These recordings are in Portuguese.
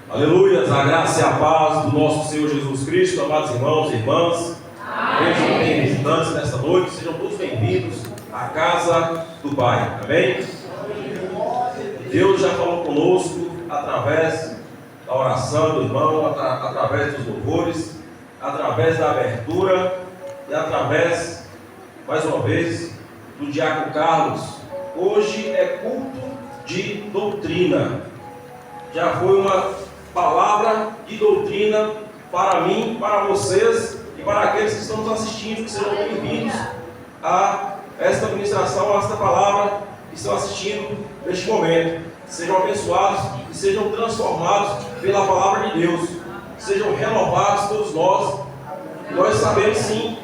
Aleluia, a graça e a paz do nosso Senhor Jesus Cristo, amados irmãos e irmãs. Sejam bem visitantes nesta noite, sejam todos bem-vindos à casa do Pai, amém? Deus já falou conosco através da oração do irmão, através dos louvores, através da abertura e através, mais uma vez, do Diácono Carlos. Hoje é culto de doutrina. Já foi uma palavra de doutrina para mim, para vocês e para aqueles que estão nos assistindo, que sejam bem-vindos a esta ministração, a esta palavra que estão assistindo neste momento. Sejam abençoados e sejam transformados pela palavra de Deus. Sejam renovados todos nós. Nós sabemos sim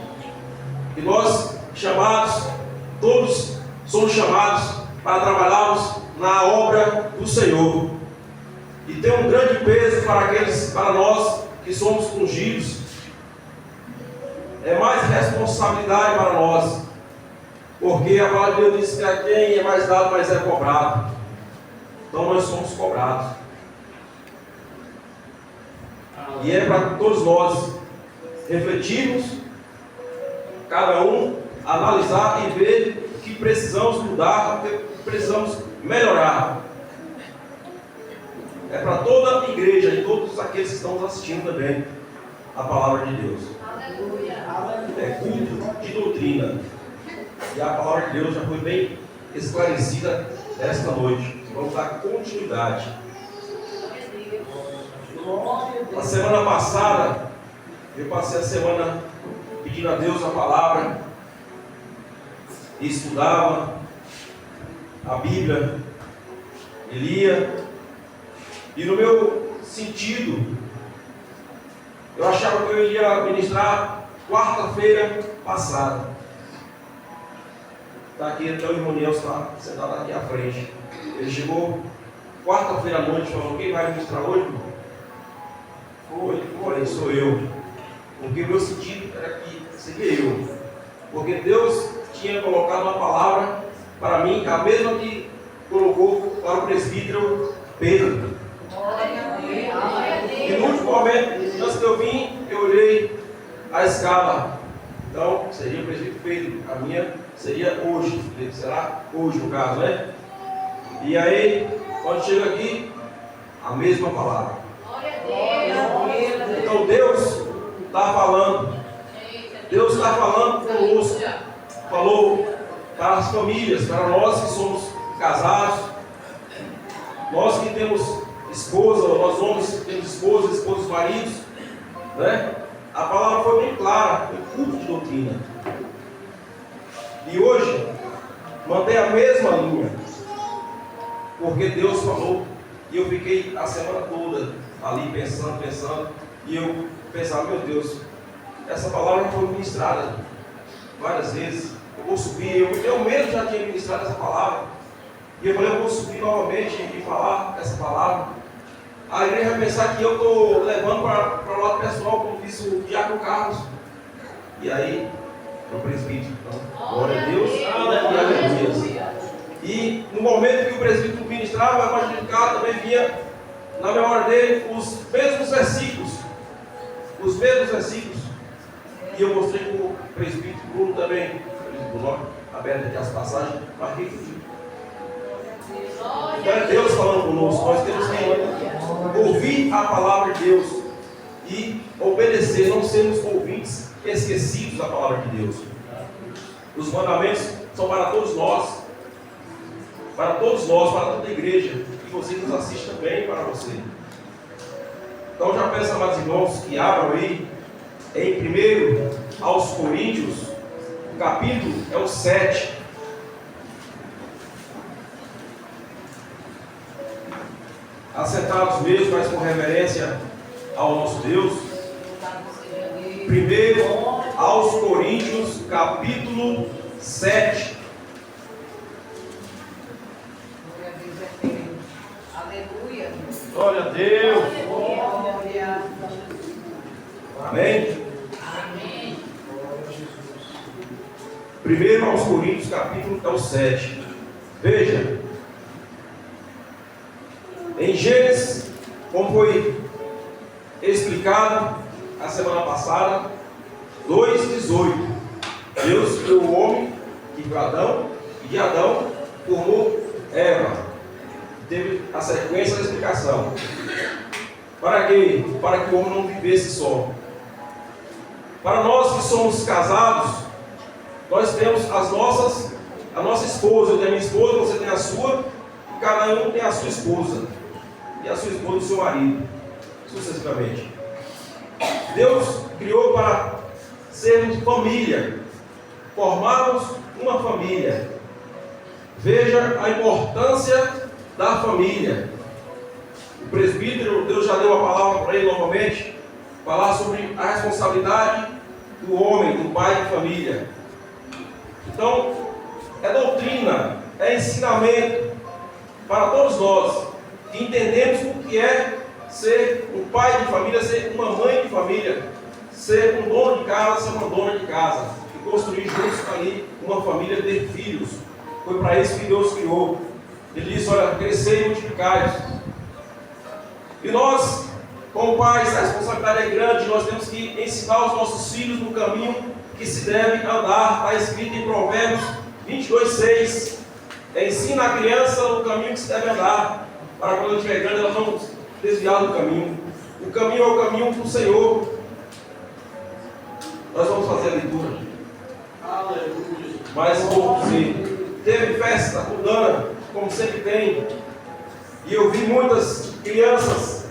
que nós chamados, todos somos chamados para trabalharmos na obra do Senhor. E tem um grande peso para nós que somos ungidos. É mais responsabilidade para nós. Porque a palavra de Deus diz que a quem é mais dado, mais é cobrado. Então nós somos cobrados. E é para todos nós refletirmos, cada um analisar e ver o que precisamos mudar, o que precisamos melhorar. É para toda a igreja e todos aqueles que estão nos assistindo também a palavra de Deus. Aleluia. É culto de doutrina. E a palavra de Deus já foi bem esclarecida esta noite. Vamos dar continuidade. Na semana passada, eu passei a semana pedindo a Deus a palavra, e estudava a Bíblia, e lia. E no meu sentido, eu achava que eu iria ministrar quarta-feira passada. Está aqui, até o irmão Nelson está sentado aqui à frente. Ele chegou quarta-feira à noite e falou: quem vai ministrar hoje? Foi, sou eu. Porque o meu sentido era que seria eu. Porque Deus tinha colocado uma palavra para mim, a mesma que colocou para o presbítero Pedro. E no último momento, antes de eu vir, eu olhei a escala. Então, seria o presbítero Pedro. A minha seria hoje. Será hoje o caso, né? E aí, quando chega aqui, a mesma palavra. Então Deus está falando. Deus está falando conosco. Falou para as famílias, para nós que somos casados, nós que temos esposa, nós homens que temos esposas, maridos, né? A palavra foi bem clara, foi culto de doutrina. E hoje, mantém a mesma linha, porque Deus falou, e eu fiquei a semana toda ali pensando, e eu pensava: meu Deus, essa palavra foi ministrada várias vezes, eu vou subir, eu mesmo já tinha ministrado essa palavra, e eu falei: eu vou subir novamente e falar essa palavra. A igreja vai pensar que eu estou levando para o lado pessoal, como disse o Diácono Carlos. E aí, o presbítero, então, glória a Deus, aleluia. E no momento que o presbítero ministrava, a imagem de cá também vinha na memória dele os mesmos versículos. E eu mostrei para o presbítero Bruno também, aberto aqui as passagens, marquei tudo. Então é Deus falando conosco. Nós temos que ouvir a palavra de Deus e obedecer, não sermos ouvintes esquecidos da palavra de Deus. Os mandamentos são para todos nós, para toda a igreja, e você que nos assiste também, para você. Então já peço, amados irmãos, que abram aí em 1 aos Coríntios, o capítulo é o 7. Assentados mesmo, mas com reverência ao nosso Deus. 1 aos Coríntios, capítulo 7. Aleluia. Glória a Deus. Amém? Amém. 1 aos Coríntios, capítulo 7. Veja. Em Gênesis como foi explicado a semana passada, 2:18. Deus criou o homem, que foi Adão, e de Adão formou Eva. Teve a sequência da explicação. Para quê? Para que o homem não vivesse só. Para nós que somos casados, nós temos a nossa esposa. Eu tenho a minha esposa, você tem a sua, e cada um tem a sua esposa. E a sua esposa, o seu marido, sucessivamente. Deus criou para sermos família, formarmos uma família. Veja a importância da família. O presbítero, Deus já deu a palavra para ele novamente, falar sobre a responsabilidade do homem, do pai de família. Então, é doutrina, é ensinamento para todos nós que entendemos o que é ser um pai de família, ser uma mãe de família, ser um dono de casa, ser uma dona de casa, e construir juntos ali uma família, ter filhos. Foi para isso que Deus criou. Ele disse: olha, crescer e multiplicar. E nós, como pais, a responsabilidade é grande. Nós temos que ensinar os nossos filhos no caminho que se deve andar. Está escrito em Provérbios 22:6. Ensina a criança no caminho que se deve andar, para quando ela estiver grande ela não desviar do caminho. O caminho é o caminho do Senhor. Nós vamos fazer a leitura. Aleluia. Mas vou dizer, teve festa mundana, como sempre tem, e eu vi muitas crianças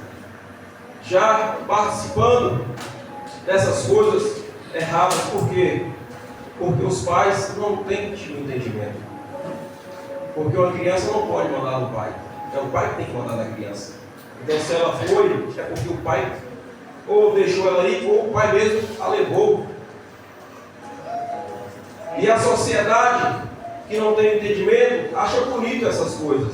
já participando dessas coisas erradas. Por quê? Porque os pais não têm entendimento. Porque uma criança não pode mandar no pai, é o pai que tem que mandar na criança. Então, se ela foi, é porque o pai ou deixou ela ir, ou o pai mesmo a levou. E a sociedade que não tem entendimento acha bonito essas coisas.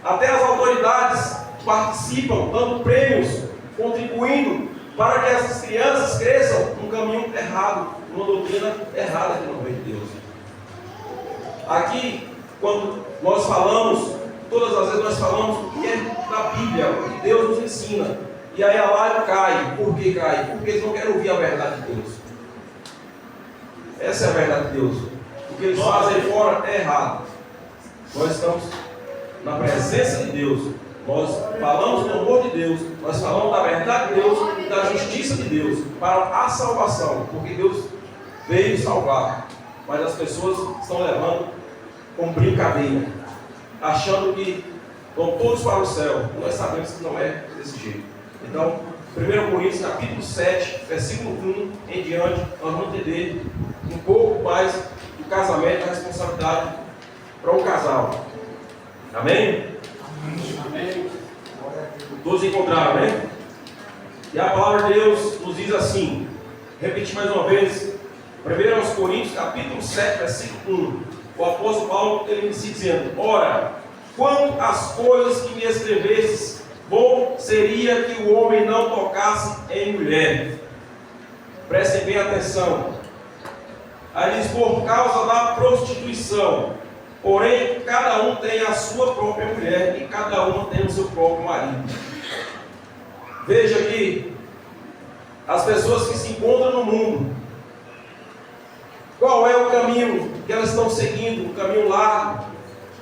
Até as autoridades participam, dando prêmios, contribuindo para que essas crianças cresçam num caminho errado, numa doutrina errada que não vem de Deus. Aqui, quando nós falamos, todas as vezes nós falamos o que é da Bíblia, o que Deus nos ensina. E aí a live cai. Por que cai? Porque eles não querem ouvir a verdade de Deus. Essa é a verdade de Deus. O que eles fazem aí fora é errado. Nós estamos na presença de Deus. Nós falamos do amor de Deus. Nós falamos da verdade de Deus e da justiça de Deus para a salvação. Porque Deus veio salvar. Mas as pessoas estão levando como brincadeira, achando que vão todos para o céu. Nós sabemos que não é desse jeito. Então, 1 Coríntios capítulo 7, versículo 1 em diante, nós vamos entender um pouco mais do casamento, da responsabilidade para o casal. Amém? Amém. Todos encontraram, né? E a palavra de Deus nos diz assim, repetir mais uma vez, 1 Coríntios capítulo 7, versículo 1. O apóstolo Paulo, ele inicia dizendo: ora, quanto às coisas que me escrevestes, bom seria que o homem não tocasse em mulher. Prestem bem atenção. Aí diz: por causa da prostituição. Porém, cada um tem a sua própria mulher e cada uma tem o seu próprio marido. Veja que as pessoas que se encontram no mundo, qual é o caminho que elas estão seguindo? Um caminho largo,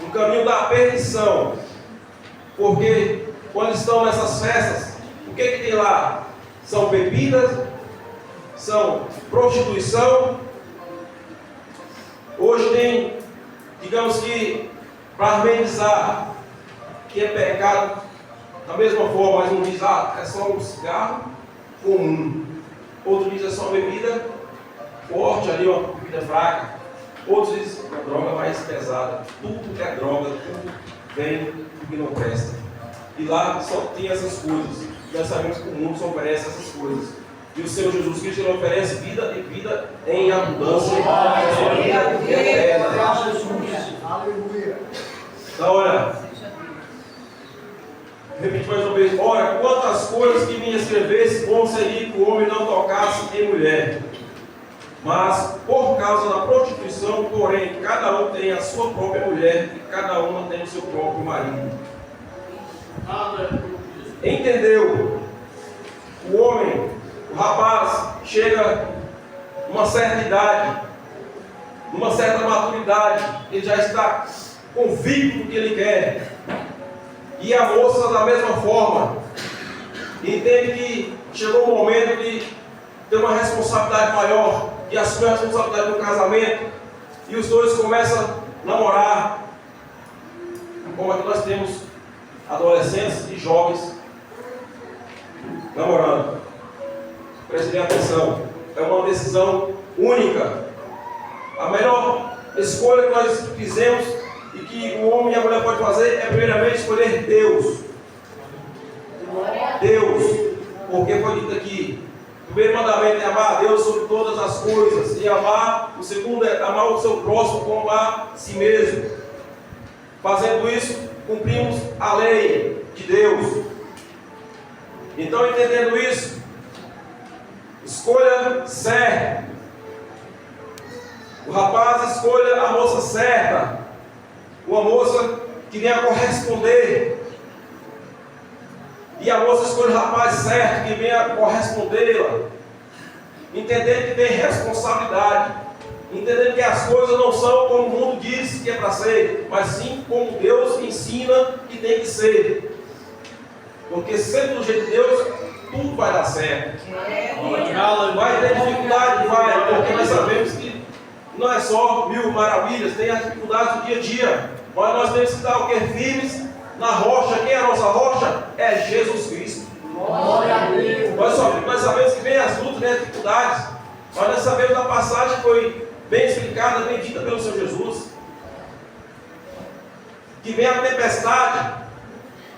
um caminho da perdição. Porque quando estão nessas festas, o que tem lá? São bebidas, são prostituição. Hoje tem, digamos que, para amenizar, que é pecado, da mesma forma, mas um diz: é só um cigarro comum. Outro diz: é só uma bebida forte ali, uma bebida fraca. Outros dizem: uma droga mais pesada. Tudo que é droga, tudo vem do que não presta. E lá só tem essas coisas. Nós sabemos que o mundo só oferece essas coisas. E o Senhor Jesus Cristo, ele oferece vida e vida em abundância. Vida eterna. Então, olha, repito mais uma vez: ora, quantas coisas que me escrevesse, bom seria que o homem não tocasse em mulher. Mas por causa da prostituição, porém, cada um tem a sua própria mulher e cada uma tem o seu próprio marido. entendeu, o homem, o rapaz, chega numa certa idade, numa certa maturidade, ele já está convicto do que ele quer. E a moça, da mesma forma, entende que chegou o momento de ter uma responsabilidade maior, de assumir a responsabilidade do casamento, e os dois começam a namorar. Como aqui nós temos adolescentes e jovens namorando. Prestem atenção, é uma decisão única. A melhor escolha que nós fizemos e que o homem e a mulher podem fazer é primeiramente escolher Deus. Deus, porque foi dito aqui, o primeiro mandamento é amar a Deus sobre todas as coisas, e o segundo é amar o seu próximo como a si mesmo. Fazendo isso, cumprimos a lei de Deus. Então, entendendo isso, escolha certa. O rapaz escolha a moça certa, uma moça que venha corresponder. E a moça escolhe o rapaz certo, que venha correspondê-la. Entendendo que tem responsabilidade. Entendendo que as coisas não são como o mundo diz que é para ser, mas sim como Deus ensina que tem que ser. Porque sendo do jeito de Deus, tudo vai dar certo. Vai ter dificuldade, vai, porque nós sabemos que não é só mil maravilhas, tem as dificuldades do dia a dia. Mas nós temos que estar o quê? Firmes na rocha. Quem é a nossa rocha? É Jesus Cristo. Nós sabemos que vem as lutas, vem as dificuldades, mas nós sabemos a passagem que foi bem explicada, bem dita pelo Senhor Jesus, que vem a tempestade,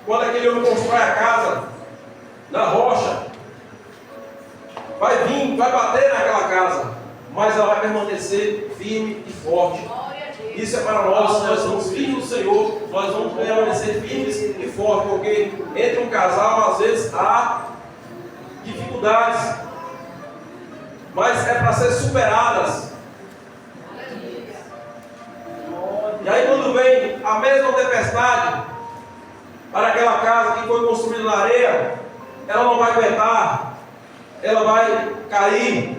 quando aquele homem constrói a casa na rocha, vai vir, vai bater naquela casa, mas ela vai permanecer firme e forte. Isso é para nós, nós somos filhos do Senhor, nós vamos permanecer firmes e fortes, porque entre um casal, às vezes, há dificuldades, mas é para ser superadas. E aí, quando vem a mesma tempestade para aquela casa que foi construída na areia, ela não vai aguentar, ela vai cair.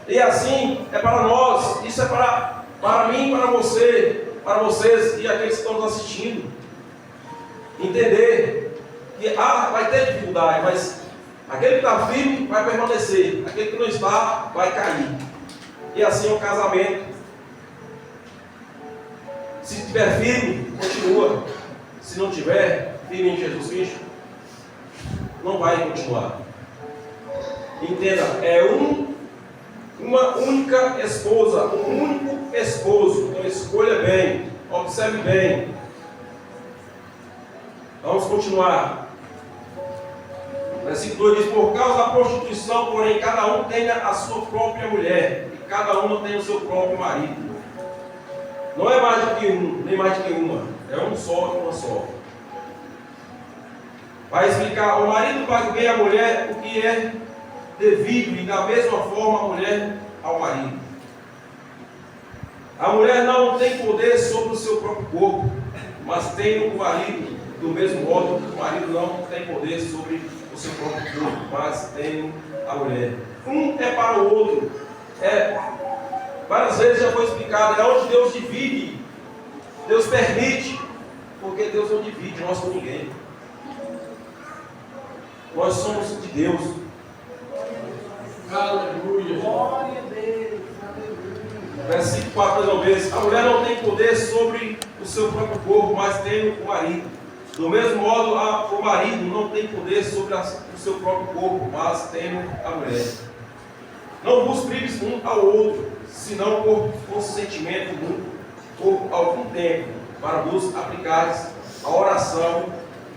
E assim é para nós, isso é para mim, para você, para vocês e aqueles que estão nos assistindo. Entender que vai ter dificuldade, mas aquele que está firme vai permanecer, aquele que não está vai cair. E assim é o casamento. Se estiver firme, continua. Se não estiver firme em Jesus Cristo, não vai continuar. Entenda, é uma única esposa, um único esposo. Então escolha bem, observe bem. Vamos continuar. Versículo 2 diz: por causa da prostituição, porém, cada um tenha a sua própria mulher, e cada uma tenha o seu próprio marido. Não é mais do que um, nem mais do que uma. É um só e uma só. Vai explicar: o marido pague bem à mulher o que é devido, e da mesma forma a mulher ao marido. A mulher não tem poder sobre o seu próprio corpo, mas tem o marido. Do mesmo modo, o marido não tem poder sobre o seu próprio corpo, mas tem a mulher. Um é para o outro. Várias vezes já foi explicado, é onde Deus divide. Deus permite, porque Deus não divide nós com ninguém. Nós somos de Deus. Aleluia. Glória a Deus. Versículo 4 mais uma vez: a mulher não tem poder sobre o seu próprio corpo, mas tem o marido. Do mesmo modo, o marido não tem poder sobre o seu próprio corpo, mas tem a mulher. Não vos prives um ao outro, senão por consentimento por algum tempo, para vos aplicares a oração,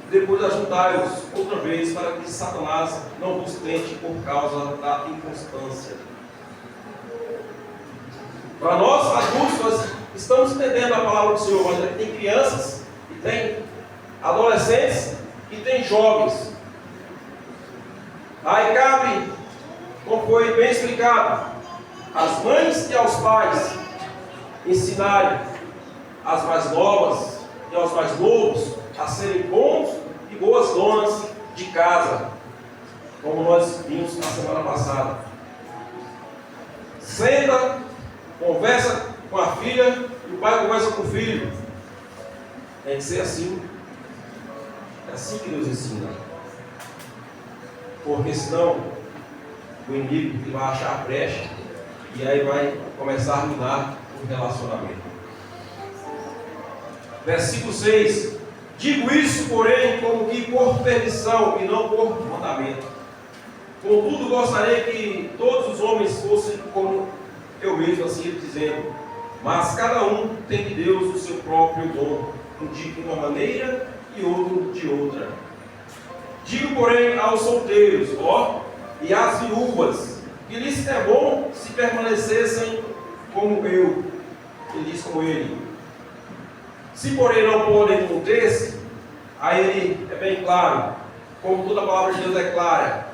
depois ajuntai-os outra vez, para que Satanás não vos tente por causa da inconstância. Para nós, adultos, nós estamos entendendo a palavra do Senhor, mas tem crianças e tem adolescentes e tem jovens. Aí cabe, como foi bem explicado, às mães e aos pais ensinarem as mais novas e aos mais novos a serem bons e boas donas de casa, como nós vimos na semana passada. Senta, conversa com a filha e o pai conversa com o filho. Tem que ser assim. É assim que Deus ensina. Porque senão o inimigo vai achar a brecha e aí vai começar a minar o relacionamento. Versículo 6. Digo isso, porém, como que por permissão e não por mandamento. Contudo, gostaria que todos os homens fossem como eu mesmo, assim ele dizendo. Mas cada um tem de Deus o seu próprio dom, um de uma maneira e outro de outra. Digo, porém, aos solteiros, e às viúvas, que lhes é bom se permanecessem como eu, ele diz como ele. Se, porém, não podem conter-se, aí ele é bem claro, como toda a palavra de Deus é clara.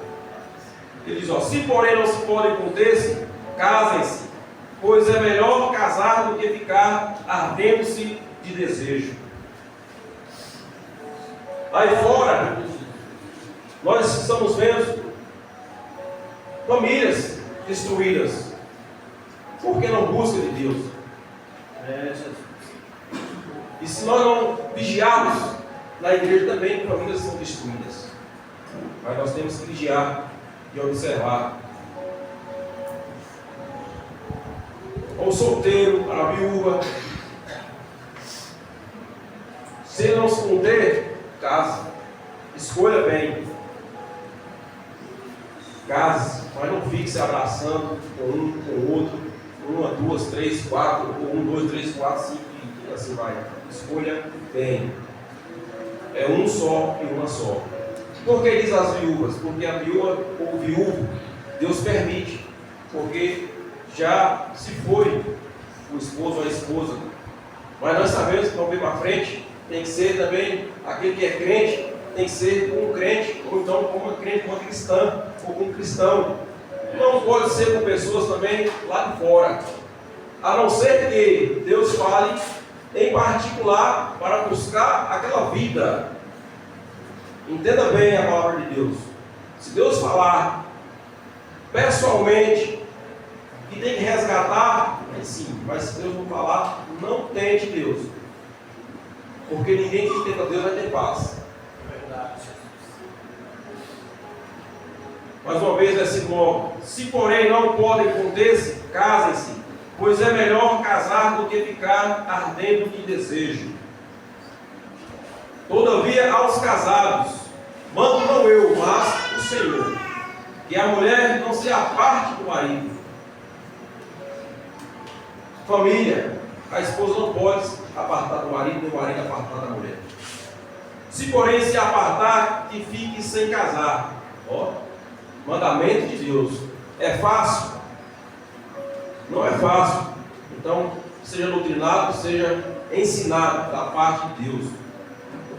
Ele diz, se, porém, não se podem conter-se, casem-se, pois é melhor casar do que ficar ardendo-se de desejo. Aí fora, nós estamos vendo famílias destruídas, porque não buscam de Deus. E se nós não vigiarmos, na igreja também famílias são destruídas. Mas nós temos que vigiar e observar. O solteiro, a viúva, se não se conter, case. Escolha bem. Case, mas não fique se abraçando com um, com o outro, uma, duas, três, quatro, ou um, dois, três, quatro, cinco, e assim vai. Escolha bem. É um só e uma só. Por que diz as viúvas? Porque a viúva ou viúvo, Deus permite. Porque já se foi o esposo ou a esposa. Mas nós sabemos que não vem para frente, tem que ser também aquele que é crente, tem que ser com um crente, ou então com uma crente, com uma cristã, ou com um cristão. Não pode ser com pessoas também lá de fora. A não ser que Deus fale em particular para buscar aquela vida. Entenda bem a palavra de Deus. Se Deus falar pessoalmente que tem que resgatar, é sim. Mas se Deus não falar, não tente Deus. Porque ninguém que tenta Deus vai ter paz. Mais uma vez, versículo 9. Se porém não podem conter-se, casem-se, pois é melhor casar do que ficar ardendo de desejo. Todavia, aos casados, mando não eu, mas o Senhor, que a mulher não se aparte do marido. Família, a esposa não pode apartar do marido, nem o marido apartar da mulher. Se porém se apartar, que fique sem casar. Mandamento de Deus. É fácil? Não é fácil. Então, seja doutrinado, seja ensinado da parte de Deus.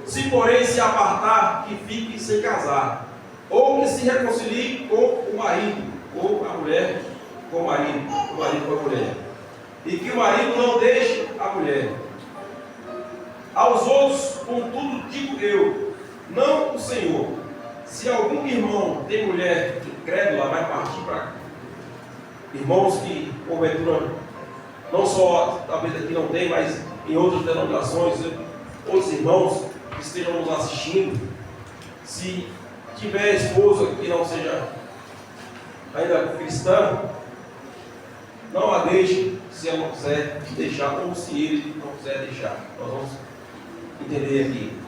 Se porém se apartar, que fique sem casar, ou que se reconcilie com o marido, ou a mulher com o marido com a mulher, e que o marido não deixe a mulher. Aos outros, contudo, digo eu, não o Senhor, se algum irmão tem mulher incrédula, vai partir para irmãos que, porventura, não só talvez aqui não tem, mas em outras denominações, outros irmãos que estejam nos assistindo, se tiver esposa que não seja ainda cristã, não a deixe se ela não quiser deixar, ou se ele não quiser deixar. Nós vamos entender aqui.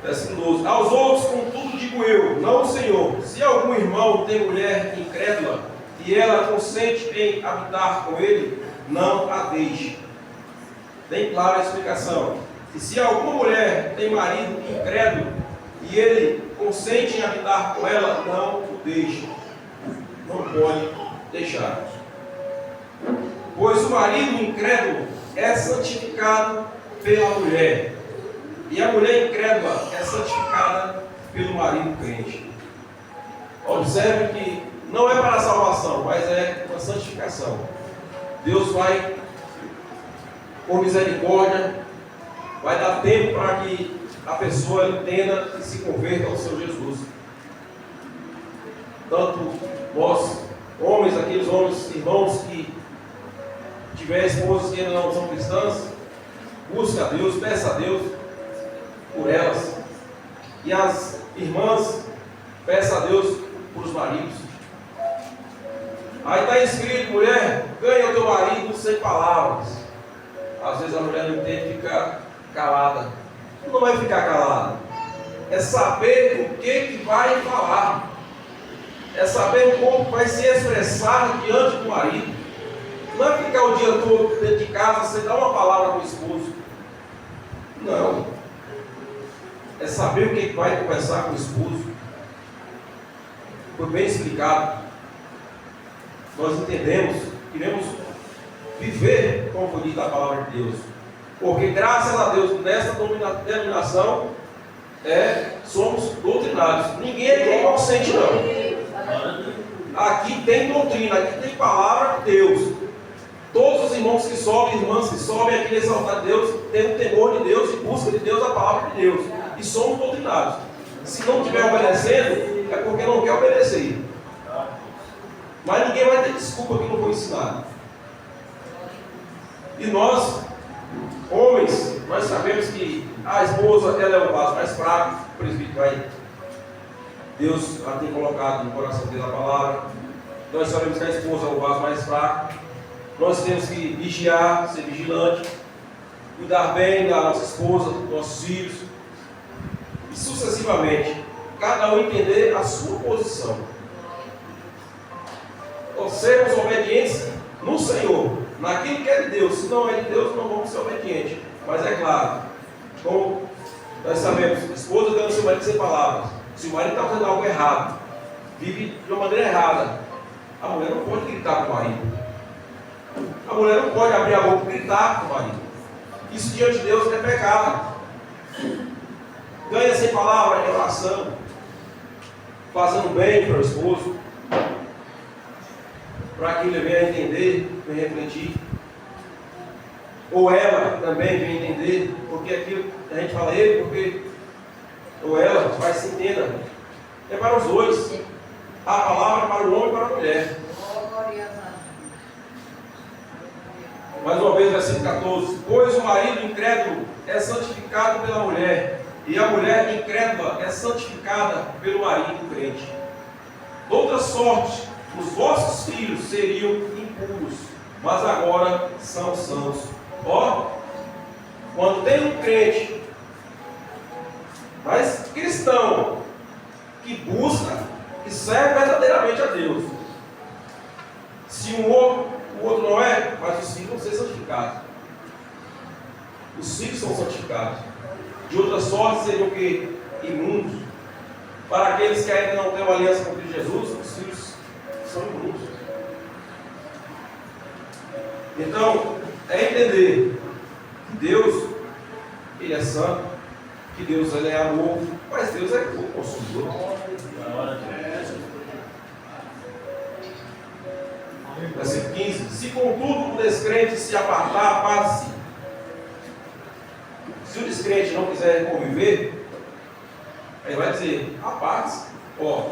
Versículo 12. Aos outros, contudo, digo eu, não o Senhor, se algum irmão tem mulher incrédula e ela consente em habitar com ele, não a deixe. Bem clara a explicação. E se alguma mulher tem marido incrédulo e ele consente em habitar com ela, não o deixe. Não pode deixar. Pois o marido incrédulo é santificado pela mulher, e a mulher incrédula é santificada pelo marido crente. Observe que não é para a salvação, mas é uma santificação. Deus vai, por misericórdia, vai dar tempo para que a pessoa entenda e se converta ao Senhor Jesus. Tanto nós, homens, aqueles homens, irmãos que tiverem esposas que ainda não são cristãs, busque a Deus, peça a Deus por elas. E as irmãs, peça a Deus por os maridos. Aí está escrito, mulher, ganha o teu marido sem palavras. Às vezes a mulher não entende, fica calada. Não vai ficar calada. É saber o que vai falar. É saber como vai se expressar diante do marido. Não é ficar o dia todo dentro de casa sem dar uma palavra para o esposo. Não. É saber o que vai conversar com o esposo. Foi bem explicado. Nós entendemos, queremos viver como foi dito a palavra de Deus. Porque graças a Deus, nessa denominação, somos doutrinários. Ninguém é inocente não. Aqui tem doutrina, aqui tem palavra de Deus. Todos os irmãos que sobem, irmãs que sobem aqui nesse altar de Deus, têm o temor de Deus e busca de Deus, a palavra de Deus. E somos doutrinários. Se não estiver obedecendo, é porque não quer obedecer. Mas ninguém vai ter desculpa que não foi ensinado. E nós, homens, nós sabemos que a esposa ela é o vaso mais fraco, o presbítero vai. Deus a tem colocado no coração dele a palavra. Nós sabemos que a esposa é o vaso mais fraco. Nós temos que vigiar, ser vigilante, cuidar bem da nossa esposa, dos nossos filhos. E sucessivamente, cada um entender a sua posição. Ou sermos obedientes no Senhor, naquilo que é de Deus. Se não é de Deus, não vamos ser obedientes. Mas é claro, como nós sabemos, a esposa dando seu marido sem palavras. Se o marido está fazendo algo errado, vive de uma maneira errada, a mulher não pode gritar com o marido. A mulher não pode abrir a boca e gritar com o marido. Isso diante de Deus é pecado. Ganha sem palavra em oração, fazendo bem para o esposo, para que ele venha a entender, venha refletir. Ou ela também venha entender, porque aquilo a gente fala ele, porque ou ela vai se entenda. É para os dois. A palavra é para o homem e para a mulher. Mais uma vez, versículo 14. Pois o marido incrédulo é santificado pela mulher, e a mulher incrédula é santificada pelo marido crente. De outra sorte, os vossos filhos seriam impuros, mas agora são sãos. Ó, quando tem um crente, mas cristão, que busca, que serve verdadeiramente a Deus, se o outro não é, mas os filhos vão ser santificados. Os filhos são santificados. De outra sorte seriam o que? Imundos. Para aqueles que ainda não têm uma aliança com Cristo Jesus, os filhos são imundos. Então, é entender que Deus, Ele é santo, que Deus ele é amor, mas Deus é o consumidor. Versículo 15. Se contudo o descrente se apartar, aparte-se. Se o descrente não quiser conviver, aí vai dizer, aparte-se.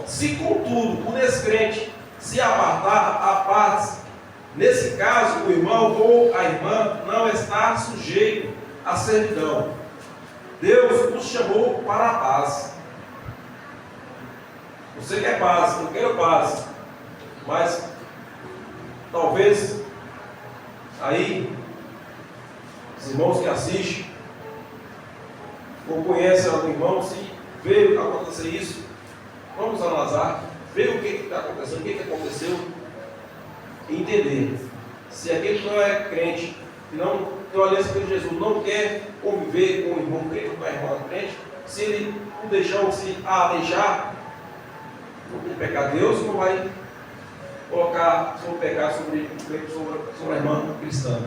Se contudo o descrente se apartar, aparte-se. Nesse caso, o irmão ou a irmã não está sujeito à servidão. Deus nos chamou para a paz. Você quer paz, eu quero paz. Mas talvez aí os irmãos que assistem ou conhecem algum irmão, se veio acontecer isso, vamos analisar, ver o que está acontecendo, o que aconteceu e entender se aquele que não é crente, que não tem uma aliança com Jesus, não quer conviver com o irmão crente, com a irmã crente, se ele não deixar, ou se deixar, não tem pecado. Deus não vai colocar sobre o pecado sobre a irmã cristã.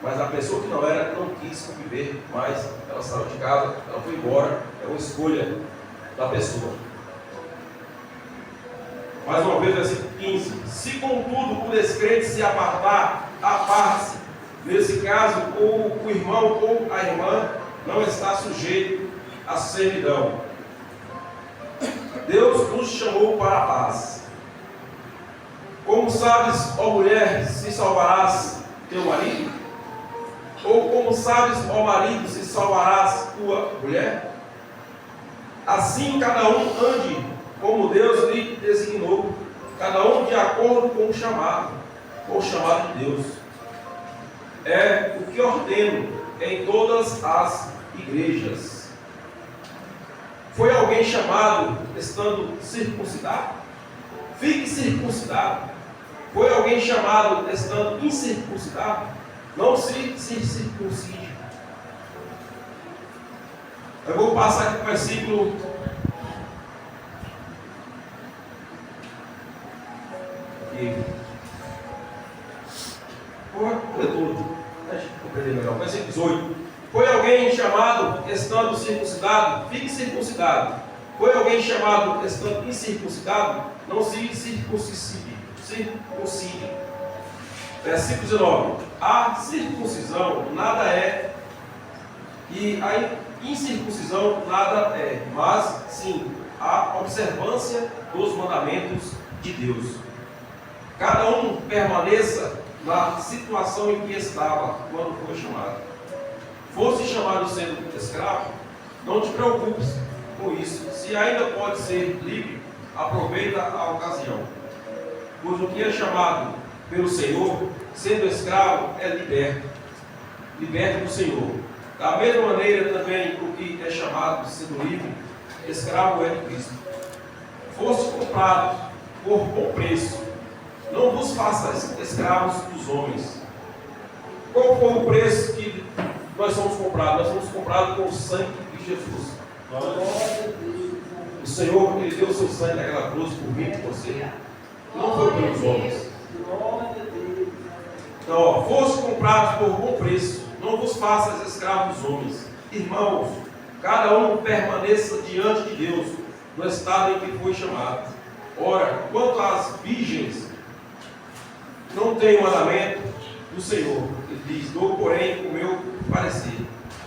Mas a pessoa que não era, não quis conviver mais, ela saiu de casa, ela foi embora, é uma escolha da pessoa. Mais uma vez, versículo 15. Se contudo o descrente se apartar, aparte-se. Nesse caso, o irmão ou a irmã não está sujeito a servidão. Deus nos chamou para a paz. Como sabes, ó mulher, se salvarás teu marido? Ou como sabes, ó marido, se salvarás tua mulher? Assim cada um ande como Deus lhe designou, cada um de acordo com o chamado de Deus. É o que ordeno em todas as igrejas. Foi alguém chamado estando circuncidado? Fique circuncidado. Foi alguém chamado estando incircuncidado? Não se circuncide. Eu vou passar aqui para o versículo. Vou ler tudo. Deixa eu compreender melhor. Versículo 18. Foi alguém chamado estando circuncidado? Fique circuncidado. Foi alguém chamado estando incircuncidado? Não se circuncide. Versículo 19. A circuncisão nada é, e a incircuncisão nada é, mas sim a observância dos mandamentos de Deus. Cada um permaneça na situação em que estava quando foi chamado. Fosse chamado sendo escravo, não te preocupes com isso. Se ainda pode ser livre, aproveita a ocasião. Pois o que é chamado pelo Senhor, sendo escravo, é liberto do Senhor. Da mesma maneira também o que é chamado sendo livre, escravo é de Cristo. Foste comprado por bom preço, não vos faças escravos dos homens. Qual foi o preço que nós somos comprados? Nós somos comprados com o sangue de Jesus. O Senhor, Ele deu o seu sangue naquela cruz por mim e por você. Não foi pelos homens. Então, ó, foste comprados por bom preço, não vos faças escravos dos homens. Irmãos, cada um permaneça diante de Deus no estado em que foi chamado. Ora, quanto às virgens, não tem mandamento do Senhor. Ele diz: dou, porém, o meu parecer,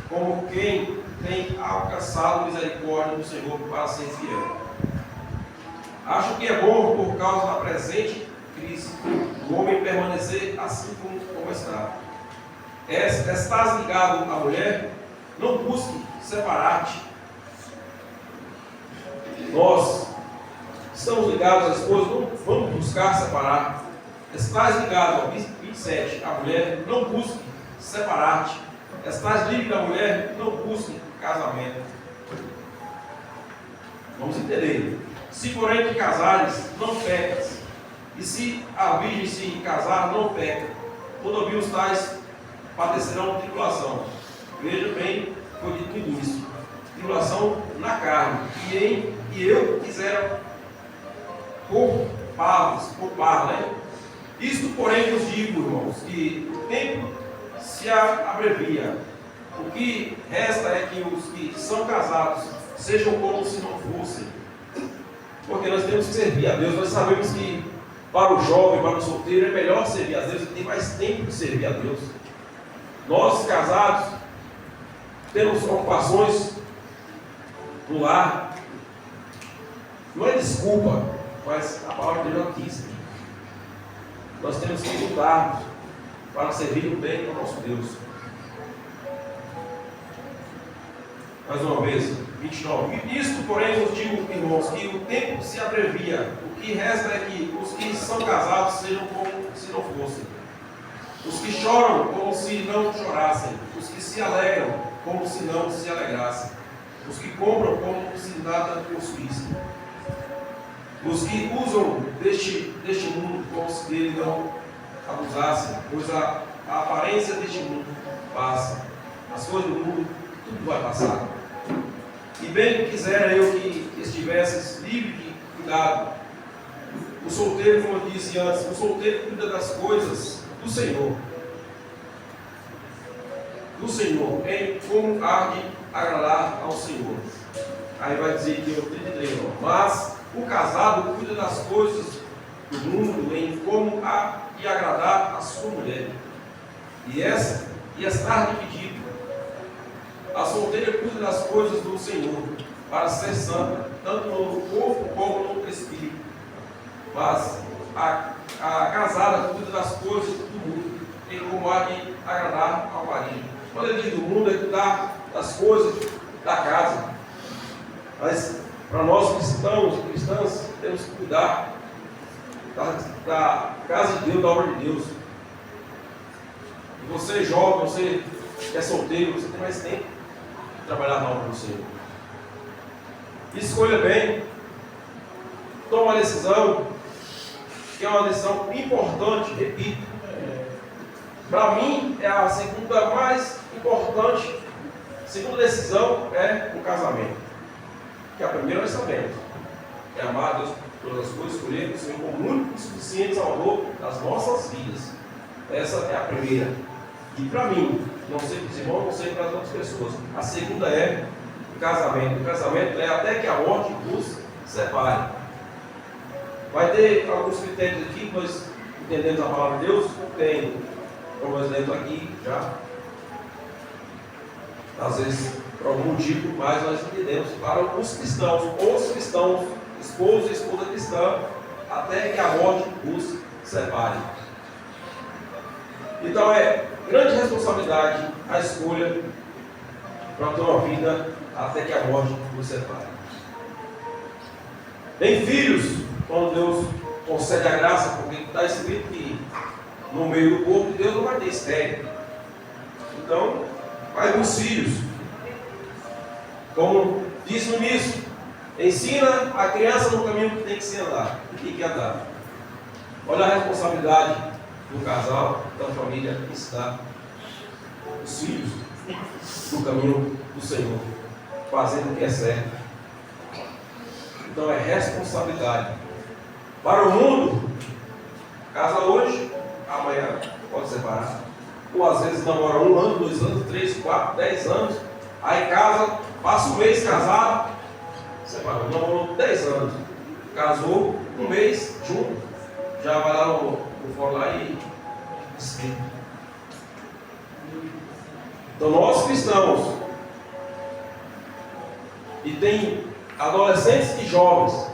como quem tem alcançado misericórdia do Senhor para ser fiel. Acho que é bom, por causa da presente crise, o homem permanecer assim como está. Estás ligado à mulher? Não busque separar-te. Nós estamos ligados à esposa, não vamos buscar separar. Estás ligado ao 27, a mulher, não busque separar-te. Estás livre da mulher, não busque casamento. Vamos entender. Se porém te casares, não pecas. E se a virgem se casar, não peca. Todavia os tais padecerão tribulação. Veja bem, foi dito no início. Tribulação na carne. E eu quisera poupar, né? Isto, porém, vos digo, irmãos, que o tempo se abrevia. O que resta é que os que são casados sejam como se não fossem. Porque nós temos que servir a Deus. Nós sabemos que para o jovem, para o solteiro, é melhor servir a Deus e tem mais tempo de servir a Deus. Nós, casados, temos ocupações no lar. Não é desculpa, mas a palavra de Deus diz. Nós temos que lutar para servir o bem ao nosso Deus. Mais uma vez, 29. Isto, porém, vos digo, irmãos, que o tempo se abrevia. O que resta é que os que são casados sejam como se não fossem. Os que choram como se não chorassem. Os que se alegram como se não se alegrassem. Os que compram como se nada possuíssem. Os que usam deste mundo como se dele não abusassem. Pois a aparência deste mundo passa. As coisas do mundo, tudo vai passar. E bem quisera eu que estivesses livre de cuidado. O solteiro, como eu disse antes, o solteiro cuida das coisas do Senhor. Do Senhor, em como há de agradar ao Senhor. Aí vai dizer que eu 33, mas o casado cuida das coisas do mundo, em como há de agradar a sua mulher. E estar dividido. A solteira cuida das coisas do Senhor, para ser santa, tanto no corpo como no espírito. Mas a casada cuida das coisas do mundo, em como há de agradar ao marido. Quando ele diz do mundo, é cuidar das coisas da casa. Mas para nós cristãs, temos que cuidar da casa de Deus, da obra de Deus. E você jovem, você que é solteiro, você tem mais tempo de trabalhar na obra do Senhor. Escolha bem, toma uma decisão, que é uma decisão importante, repito. Para mim, é a segunda mais importante. A segunda decisão é o casamento. Que a primeira nós sabemos. É amar a Deus por todas as coisas, escolher o Senhor como único e suficiente Salvador das nossas vidas. Essa é a primeira. E para mim, não sei para os irmãos, não sei para as outras pessoas. A segunda é o casamento. O casamento é até que a morte nos separe. Vai ter alguns critérios aqui que nós entendemos a palavra de Deus. Tem, como nós lemos aqui já. Às vezes, por algum motivo, mas nós entendemos para os cristãos, esposo e esposa cristã, até que a morte os separe. Então é grande responsabilidade a escolha para ter uma vida até que a morte nos separe. Tem filhos, quando Deus concede a graça, porque está escrito que no meio do povo de Deus não vai ter estéril. Então, vai com os filhos. Como disse no início, ensina a criança no caminho que tem que se andar, que tem que andar. Olha a responsabilidade do casal, da família, ensinar os filhos no caminho do Senhor, fazendo o que é certo. Então é responsabilidade. Para o mundo, casa hoje, amanhã pode separar. Ou às vezes namora 1 ano, 2 anos, 3, 4, 10 anos, aí casa, passa um mês casado, separou, namorou 10 anos, casou, 1 mês junto, já vai lá no fórum lá e escrito. Então nós cristãos, e tem adolescentes e jovens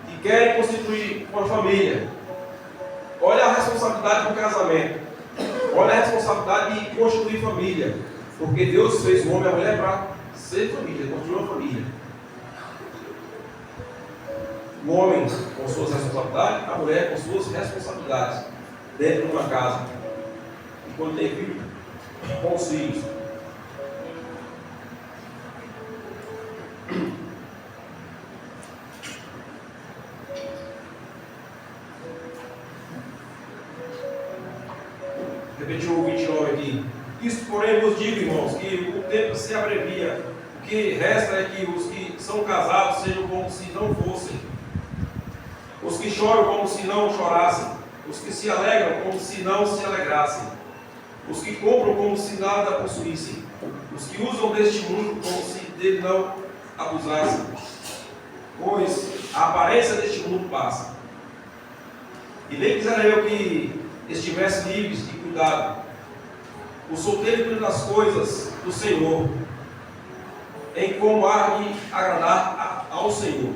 que querem constituir uma família, olha a responsabilidade do casamento, olha a responsabilidade de construir família, porque Deus fez o homem e a mulher para ser família, construir uma família. O homem com suas responsabilidades, a mulher com suas responsabilidades, dentro de uma casa. E quando tem filho, com os filhos. Repetiu o 29 aqui. Isto, porém, vos digo, irmãos, que o tempo se abrevia. O que resta é que os que são casados sejam como se não fossem. Os que choram como se não chorassem. Os que se alegram como se não se alegrassem. Os que compram como se nada possuíssem. Os que usam deste mundo como se dele não abusassem. Pois a aparência deste mundo passa. E nem quisera eu que estivesse livres de cuidado. O solteiro cuida das coisas do Senhor, em como há de agradar ao Senhor.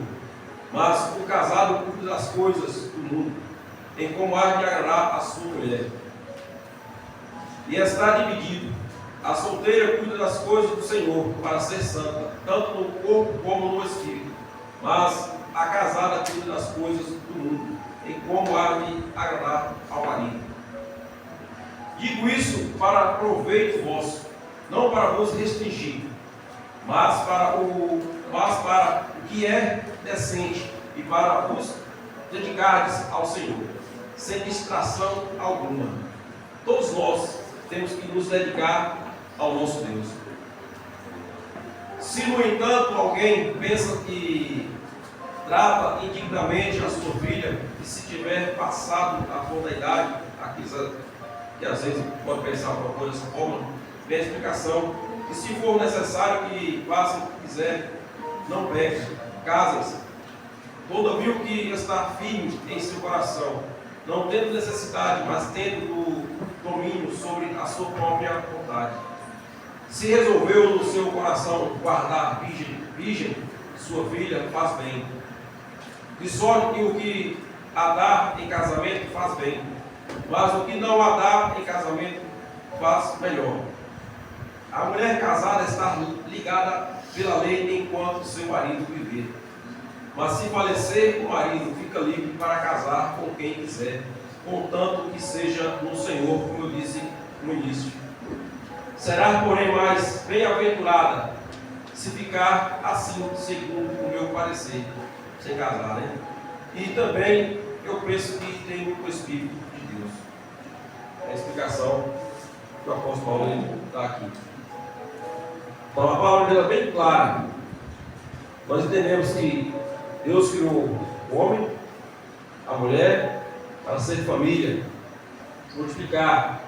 Mas o casado cuida das coisas do mundo, em como há de agradar a sua mulher. E está dividido. A solteira cuida das coisas do Senhor, para ser santa, tanto no corpo como no espírito. Mas a casada cuida das coisas do mundo, em como há de agradar ao marido. Digo isso para proveito vosso, não para vos restringir, mas para o que é decente e para vos dedicardes ao Senhor, sem distração alguma. Todos nós temos que nos dedicar ao nosso Deus. Se, no entanto, alguém pensa que trata indignamente a sua filha, e se tiver passado a flor da idade, que às vezes pode pensar uma coisa dessa forma, vem a explicação, que se for necessário que faça o que quiser, não peque, casem-se. Todavia o que está firme em seu coração, não tendo necessidade, mas tendo o domínio sobre a sua própria vontade. Se resolveu no seu coração guardar virgem sua filha, faz bem. De sorte que o que a dá em casamento faz bem, mas o que não a dá em casamento faz melhor. A mulher casada está ligada pela lei enquanto seu marido viver. Mas se falecer, o marido fica livre para casar com quem quiser, contanto que seja no Senhor, como eu disse no início. Será, porém, mais bem-aventurada se ficar assim, segundo o meu parecer, sem casar, né? E também eu penso que tem o Espírito de Deus. É a explicação que o apóstolo Paulo dá aqui. Então a palavra dele é bem clara. Nós entendemos que Deus criou o homem, a mulher, para ser família, multiplicar.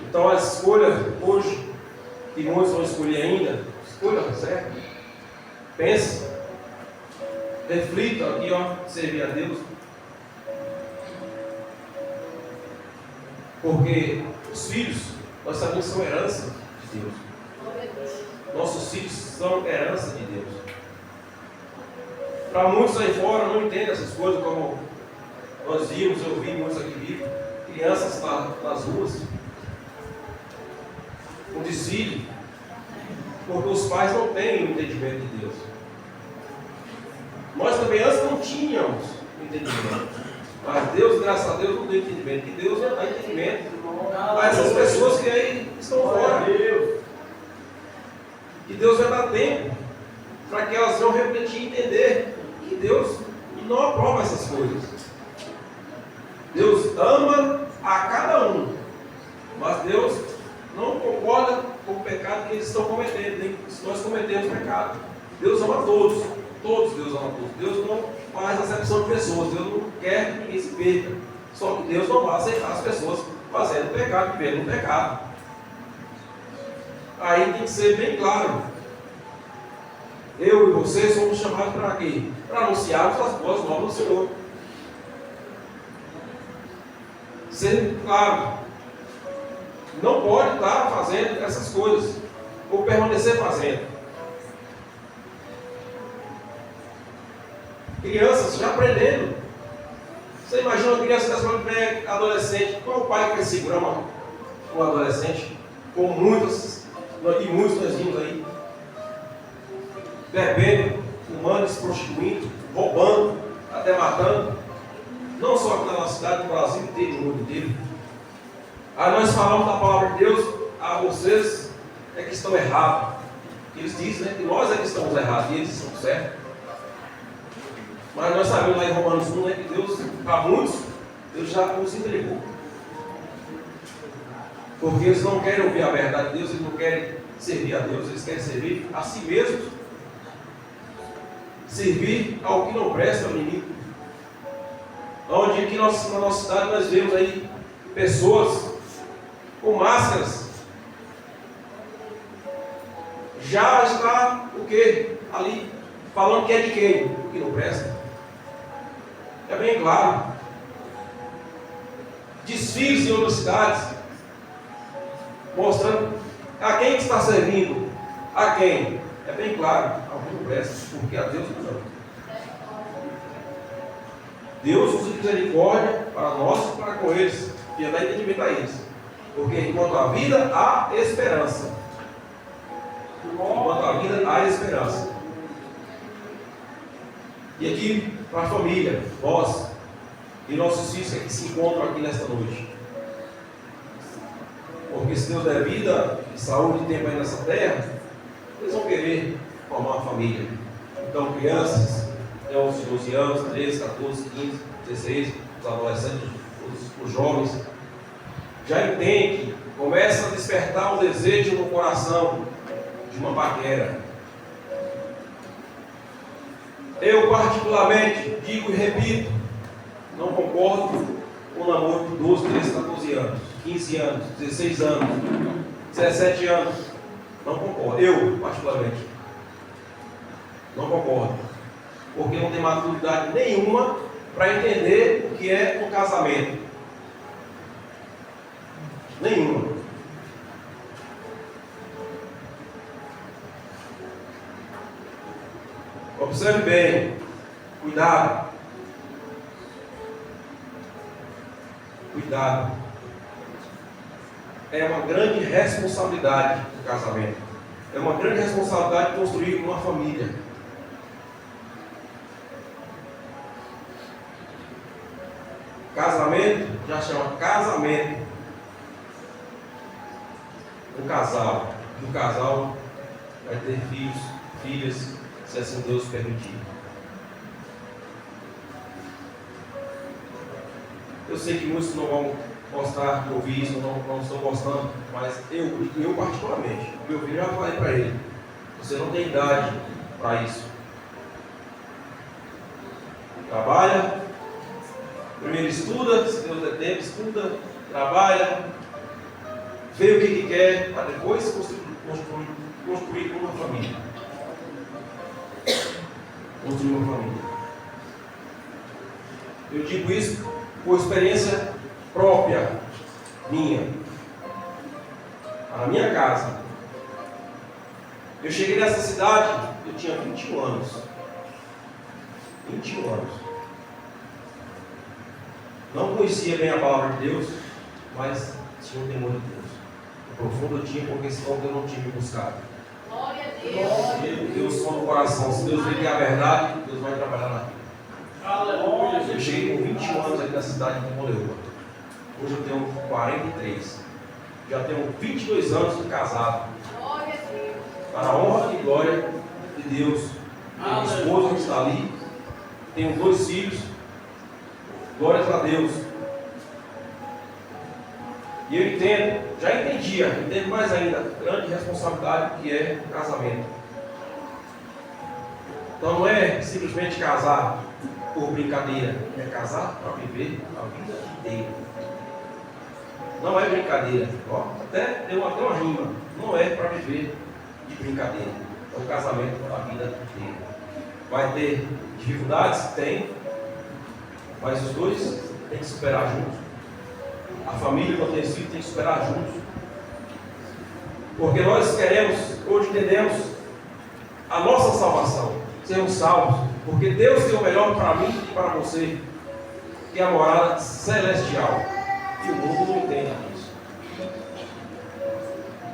Então a escolha hoje, que muitos vão escolher ainda, escolha, certo? Pense, reflita aqui, servir a Deus. Porque os filhos, nós sabemos que são herança de Deus. Nossos filhos são herança de Deus. Para muitos aí fora não entendem essas coisas, como nós vimos, eu vi muitos aqui vivos, crianças nas ruas, com desfile, porque os pais não têm o entendimento de Deus. Nós também antes não tínhamos entendimento, mas Deus, graças a Deus, não deu entendimento, e Deus não dá entendimento a essas pessoas que aí estão fora. E Deus vai dar tempo para que elas venham refletir e entender que Deus não aprova essas coisas. Deus ama a cada um, mas Deus não concorda com o pecado que eles estão cometendo, nem se nós cometemos pecado. Deus ama todos, Deus ama todos. Deus não faz acepção de pessoas, Deus não quer que ninguém se perca. Só que Deus não vai aceitar as pessoas fazendo pecado, vivendo no pecado. Aí tem que ser bem claro. Eu e você somos chamados para quê? Para anunciarmos as boas novas do Senhor. Ser claro. Não pode estar fazendo essas coisas, ou permanecer fazendo. Crianças já aprendendo. Você imagina uma criança dessa bem adolescente, qual o pai que vai segurar um adolescente? Com muitos nós vimos aí, bebendo, fumando, se prostituindo, roubando, até matando, não só aqui na nossa cidade, no Brasil inteiro, no mundo inteiro. Aí nós falamos da palavra de Deus, a vocês é que estão errados. Eles dizem, né, que nós é que estamos errados e eles estão certos. Mas nós sabemos lá em Romanos 1, né, que Deus, para muitos, Deus já nos entregou. Porque eles não querem ouvir a verdade de Deus, eles não querem servir a Deus, eles querem servir a si mesmos. Servir ao que não presta, ao inimigo. Onde aqui na nossa cidade nós vemos aí pessoas com máscaras. Já está o que? Ali, falando que é de quem? O que não presta. É bem claro. Desfiles em outras cidades, mostrando a quem que está servindo. A quem? É bem claro, ao que não presta, porque a Deus nos ama. Deus usa misericórdia para nós e para com eles, e dá entendimento a eles. Porque enquanto há vida, há esperança. Enquanto há vida, há esperança. E aqui, para a família, nós e nossos filhos que se encontram aqui nesta noite. Porque se Deus der vida, saúde e tempo aí nessa terra, eles vão querer formar uma família. Então, crianças, até 11, 12 anos, 13, 14, 15, 16, os adolescentes, os jovens, já entendem, começa a despertar um desejo no coração de uma paquera. Eu particularmente digo e repito, não concordo com o namoro de 12, 13, 14 anos, 15 anos, 16 anos, 17 anos. Não concordo. Eu particularmente não concordo. Porque não tem maturidade nenhuma para entender o que é um casamento. Nenhuma. Observe bem, cuidado. Cuidado. É uma grande responsabilidade o casamento. É uma grande responsabilidade construir uma família. Casamento, já chama casamento. O casal. E o casal vai ter filhos, filhas, se assim Deus permitir. Eu sei que muitos não vão gostar de ouvir isso, não estão gostando, mas eu particularmente, o meu filho, já falei para ele: você não tem idade para isso. Trabalha, primeiro estuda, se Deus der tempo, estuda, trabalha, vê o que quer, para depois construir uma família. Construir uma família. Eu digo isso por experiência própria minha. Na minha casa. Eu cheguei nessa cidade, eu tinha 21 anos. 21 anos. Não conhecia bem a palavra de Deus, mas tinha um temor de Deus. O profundo eu tinha, porque senão Deus não tinha me buscado. Glória a Deus. Deus som no coração. Se Deus vê que é a verdade, Deus vai trabalhar na vida. Aleluia. Eu cheguei com 21 anos aqui na cidade de Moleúba. Hoje eu tenho 43. Já tenho 22 anos de casado. Glória a Deus. Para a honra e glória de Deus. Tenho minha esposa que está ali. Tenho 2 filhos. Glórias a Deus. E eu entendo, já entendia, entendo mais ainda a grande responsabilidade que é o casamento. Então não é simplesmente casar por brincadeira, é casar para viver a vida inteira. Não é brincadeira, ó, até deu uma rima, não é para viver de brincadeira, é um casamento para a vida inteira. Vai ter dificuldades? Tem, mas os dois têm que superar juntos. A família, quando tem filho, tem que superar juntos. Porque nós queremos, hoje entendemos, a nossa salvação, sermos salvos. Porque Deus tem o melhor para mim e para você, que é a morada celestial. E o mundo não entende isso.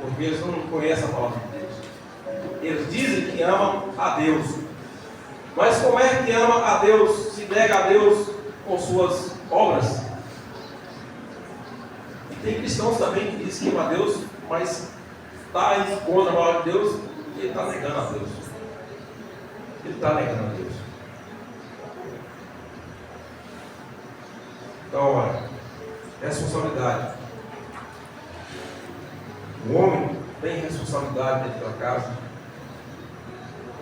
Porque eles não conhecem a palavra de Deus. Eles dizem que amam a Deus. Mas como é que ama a Deus, se nega a Deus com suas obras? Tem cristãos também que dizem que ama a Deus, mas está em contra a palavra de Deus e ele está negando a Deus. Ele está negando a Deus. Então, olha, responsabilidade. O homem tem responsabilidade dentro da casa.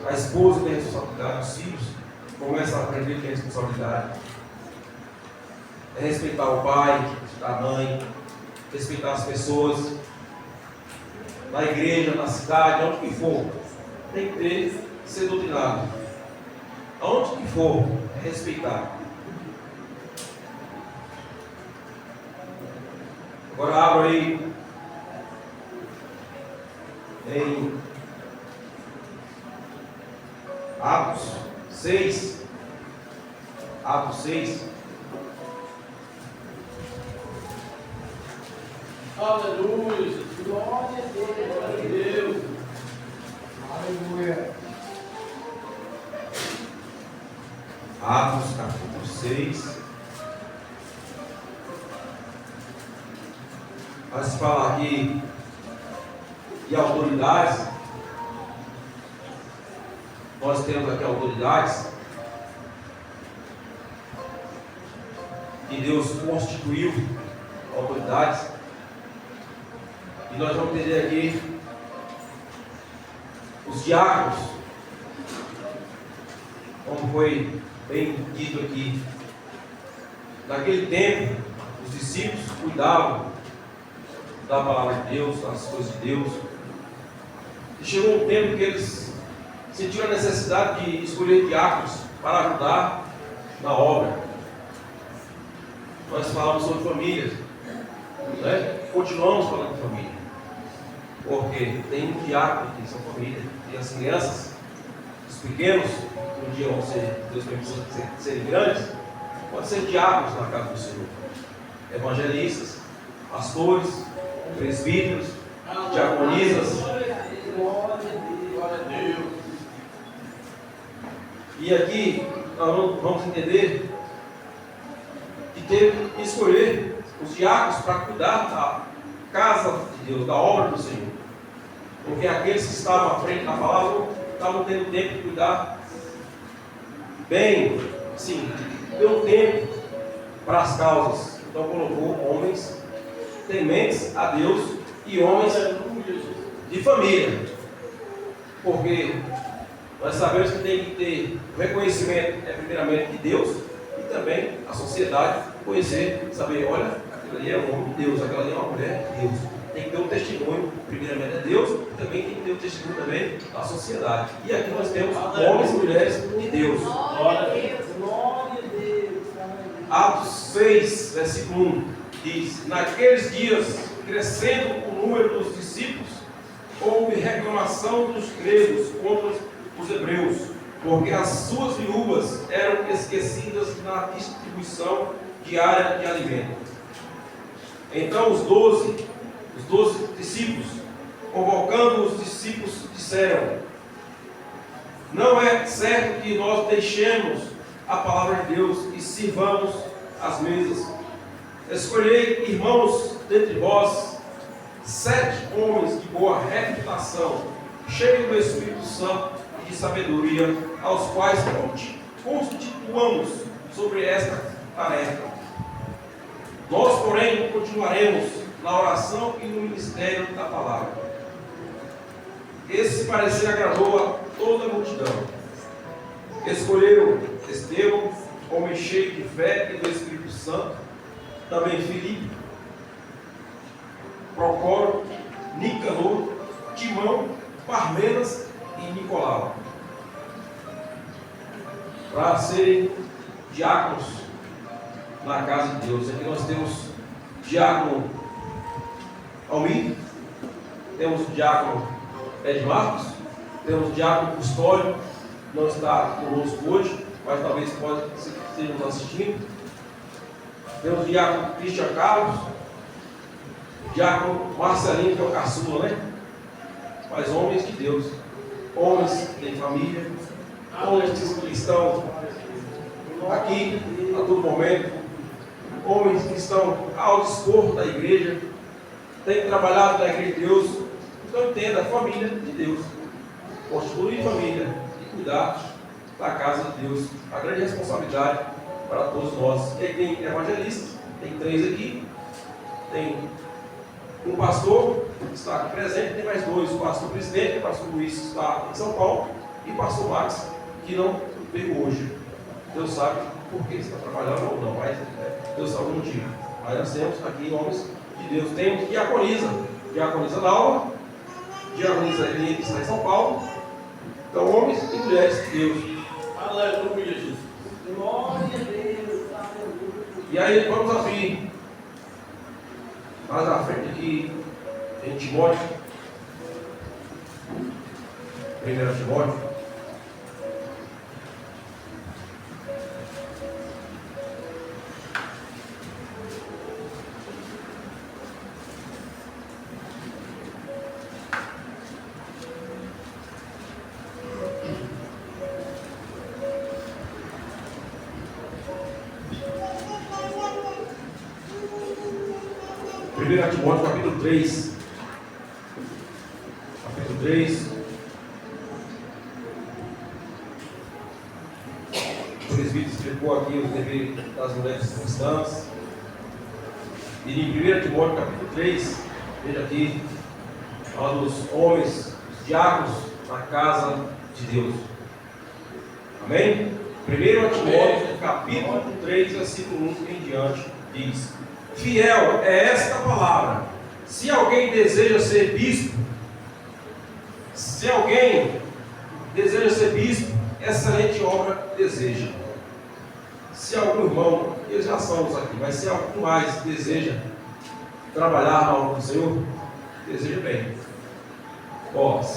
A esposa tem responsabilidade. Os filhos começam a aprender que tem responsabilidade. É respeitar o pai, a mãe, respeitar as pessoas, na igreja, na cidade, onde que for, tem que ser doutrinado. Aonde que for, é respeitar. Agora abra aí em Atos 6. Atos 6. Aleluia. Glória a Deus. Glória a Deus. Aleluia. Atos capítulo 6. Vai se falar aqui de autoridades. Nós temos aqui autoridades que Deus constituiu autoridades. E nós vamos entender aqui os diáconos, como foi bem dito aqui. Naquele tempo, os discípulos cuidavam da palavra de Deus, das coisas de Deus. E chegou um tempo que eles sentiram a necessidade de escolher diáconos para ajudar na obra. Nós falamos sobre famílias, né? Continuamos falando de família. Porque tem um diácono que são família, e as crianças os pequenos, que um dia vão ser, Deus permite serem grandes, podem ser diáconos na casa do Senhor, evangelistas, pastores, presbíteros, diaconisas. Glória a Deus. E aqui nós vamos entender que teve que escolher os diáconos para cuidar da casa de Deus, da obra do Senhor. Porque aqueles que estavam à frente da palavra não estavam tendo tempo de cuidar bem, sim, deu tempo para as causas. Então colocou homens tementes a Deus e homens de família. Porque nós sabemos que tem que ter o reconhecimento, primeiramente de Deus, e também a sociedade conhecer, saber, olha, aquilo ali é um homem de Deus, aquela ali é uma mulher de Deus. Tem que ter um testemunho, primeiramente de Deus, e também tem que ter um testemunho também da sociedade. E aqui nós temos homens e mulheres de Deus. Glória a Deus. Glória a Deus. Atos 6, versículo 1, diz: naqueles dias, crescendo o número dos discípulos, houve reclamação dos gregos contra os hebreus, porque as suas viúvas eram esquecidas na distribuição diária de alimento. Então os 12 discípulos, convocando os discípulos, disseram: não é certo que nós deixemos a palavra de Deus e sirvamos as mesas. Escolhei, irmãos, dentre vós 7 homens de boa reputação, cheios do Espírito Santo e de sabedoria, aos quais constituamos sobre esta tarefa. Nós, porém, continuaremos na oração e no ministério da palavra. Esse parecer agradou a toda a multidão. Escolheram Estevão, homem cheio de fé e do Espírito Santo, também Filipe, Procoro, Nicanor, Timão, Parmenas e Nicolau, para serem diáconos na casa de Deus. Aqui nós temos diácono Almir, temos o diácono Ed Marcos, temos o diácono Custódio, não está conosco hoje, mas talvez esteja nos assistindo. Temos o diácono Cristian Carlos, o diácono Marcelinho, que é o caçula, né? Mas homens de Deus, homens que têm família, homens que estão aqui a todo momento, homens que estão ao dispor da igreja, têm trabalhado na igreja de Deus. Então entenda, a família de Deus, constituir família e cuidar da casa de Deus, a grande responsabilidade para todos nós. E aí tem evangelistas, tem 3 aqui, tem um pastor que está aqui presente, tem mais 2, o pastor presidente, o pastor Luiz que está em São Paulo, e o pastor Max, que não veio hoje. Deus sabe por que está trabalhando ou não, mas Deus sabe o motivo. Mas nós temos aqui homens de Deus. Temos diaconisa Laura, diaconisa Eliane, que está em São Paulo. Então, homens e mulheres de Deus. Aleluia, Jesus. Glória a Deus. E aí, vamos abrir mais à frente aqui em Timóteo. 1 Timóteo. Timóteo, capítulo 3. Capítulo 3. O presbítero explicou aqui os deveres das mulheres cristãs. E em 1 Timóteo, capítulo 3, veja aqui, fala dos homens, os diáconos na casa de Deus. Amém? 1 Timóteo, capítulo 3, versículo 1 em diante, diz: fiel é esta palavra. Se alguém deseja ser bispo, excelente obra deseja. Se algum irmão, eles já somos aqui, mas se algum mais deseja trabalhar na obra do Senhor, deseja bem.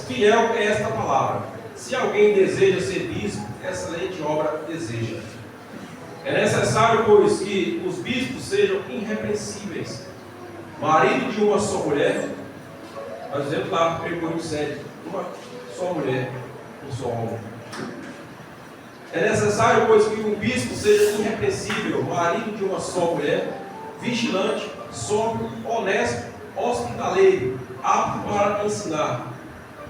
Fiel é esta palavra. se alguém deseja ser bispo, excelente obra deseja. É necessário, pois, que os bispos sejam irrepreensíveis, marido de uma só mulher. Nós dizemos lá, 1 Coríntios 7, uma só mulher, um só homem. É necessário, pois, que um bispo seja irrepreensível, marido de uma só mulher, vigilante, sóbrio, honesto, hospitaleiro, apto para ensinar,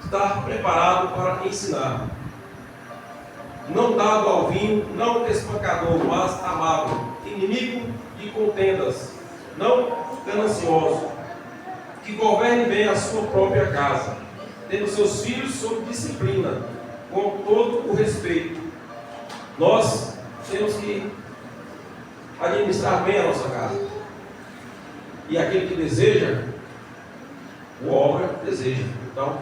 estar preparado para ensinar, não dado ao vinho, não espancador, mas amável, inimigo de contendas, não ganancioso, que governe bem a sua própria casa, tendo seus filhos sob disciplina, com todo o respeito. Nós temos que administrar bem a nossa casa. E aquele que deseja, o obra deseja. Então,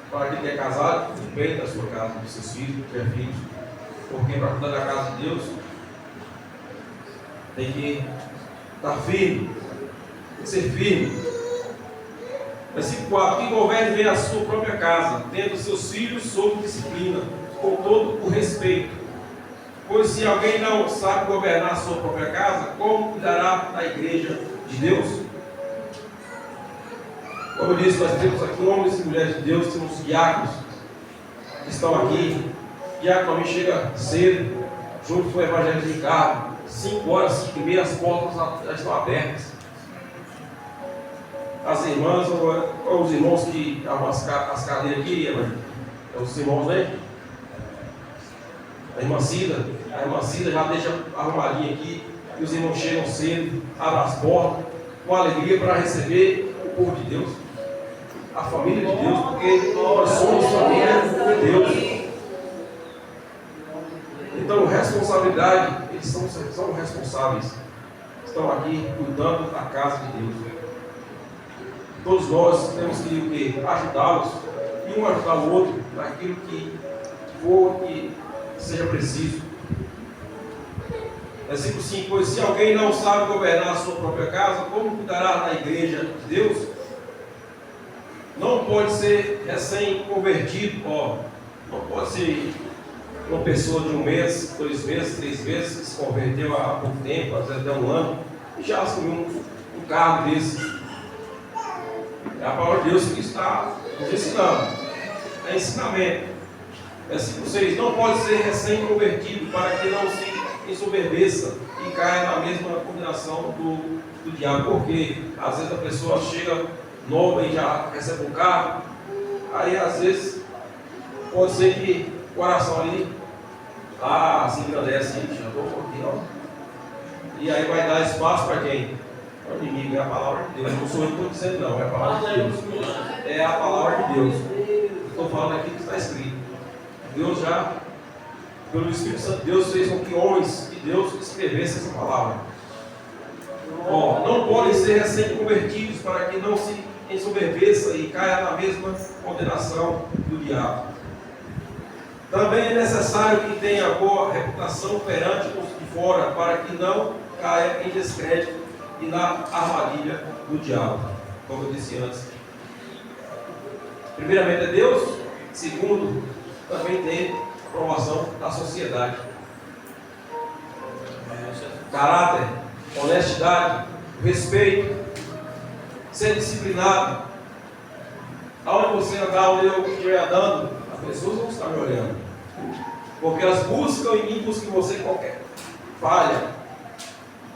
para aquele que é casado, cuide bem da sua casa, dos seus filhos, que é filhos. Porque para cuidar da casa de Deus, tem que estar firme, tem que ser firme. Versículo 4: que governe bem a sua própria casa, tendo seus filhos sob disciplina, com todo o respeito. Pois se alguém não sabe governar a sua própria casa, como cuidará da igreja de Deus? Como eu disse, nós temos aqui homens e mulheres de Deus, temos diáconos que estão aqui. O diácono também chega cedo, junto com o evangelho de Ricardo, 5 horas, 5 e meia, as portas já estão abertas. As irmãs, ou os irmãos que arrumam as cadeiras aqui, é os irmãos, né? A irmã Cida já deixa arrumadinha aqui, e os irmãos chegam cedo, abrem as portas, com alegria para receber o povo de Deus, a família de Deus, porque nós somos família de Deus. Então, responsabilidade, eles são responsáveis, estão aqui cuidando da casa de Deus. Todos nós temos que ajudá-los, e um ajudar o outro naquilo que for que seja preciso. Versículo 5: pois se alguém não sabe governar a sua própria casa, como cuidará da igreja de Deus? Não pode ser recém-convertido, não pode ser uma pessoa de 1 mês, 2 meses, 3 meses, que se converteu há pouco tempo, às vezes até 1 ano, e já assumiu um cargo desse. É a palavra de Deus que está nos ensinando, é ensinamento. Versículo 6: não pode ser recém-convertido, para que não se ensoberbeça e caia na mesma condenação do diabo. Porque às vezes a pessoa chega nova e já recebe um carro, aí às vezes pode ser que o coração ali se engrandece, já estou aqui, ó. E aí vai dar espaço para quem? Para o inimigo. É a palavra de Deus. Não sou eu que estou dizendo, não, é a palavra de Deus. É a palavra de Deus. Estou falando aqui que está escrito. Deus já, pelo Espírito Santo de Deus, fez com que homens de Deus escrevessem essa palavra. Não podem ser recém-convertidos, para que não se ensoberbeça e caia na mesma condenação do diabo. Também é necessário que tenha boa reputação perante os de fora, para que não caia em descrédito e na armadilha do diabo, como eu disse antes. Primeiramente é Deus, segundo, também tem a aprovação da sociedade. Caráter, honestidade, respeito, ser disciplinado. Aonde você andar, onde eu estiver andando, as pessoas vão estar me olhando, porque elas buscam em mim, buscam em você qualquer falha.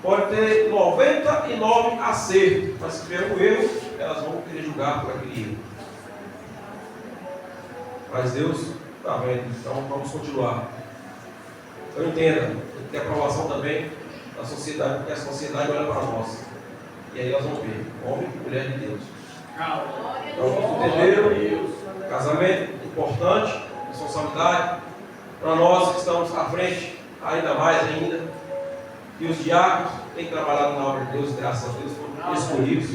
Pode ter 99 acertos, mas se tiver um erro, elas vão querer julgar por aquele erro. Mas Deus está vendo, então vamos continuar. Eu entendo, tem aprovação também da sociedade, porque a sociedade olha para nós. E aí nós vamos ver, homem e mulher de Deus. Então, entenderam? Casamento, importante, responsabilidade. Para nós que estamos à frente, ainda mais ainda. E os diáconos têm trabalhado na obra de Deus, graças a Deus, foram escolhidos.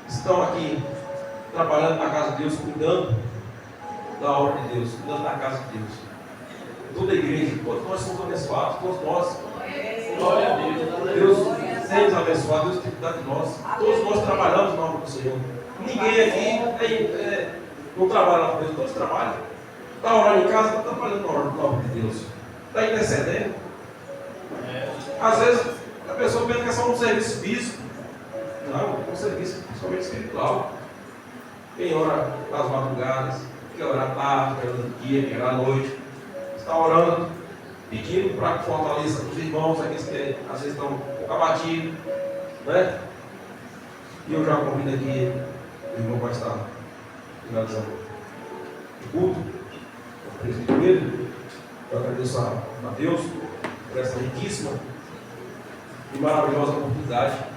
Estão aqui trabalhando na casa de Deus, cuidando da obra de Deus, cuidando da casa de Deus. Toda a igreja, todos nós somos abençoados, todos nós. Glória a Deus. Deus tem nos abençoado, Deus tem cuidado de nós. Todos nós trabalhamos na obra do Senhor. Ninguém aqui Não trabalha na empresa, todos trabalham. Está orando em casa, está trabalhando na obra de Deus. Está intercedendo. Às vezes a pessoa pensa que é só um serviço físico. Não, é um serviço principalmente espiritual. Quem ora nas madrugadas, quem ora à tarde, quem ora no dia, quem ora à noite, está orando, pedindo para que fortaleça os irmãos, aqueles que às vezes estão abatidos, né? E eu já convido aqui, o irmão vai estar finalizando o culto, o presbítero. Eu agradeço a Deus por essa riquíssima e maravilhosa oportunidade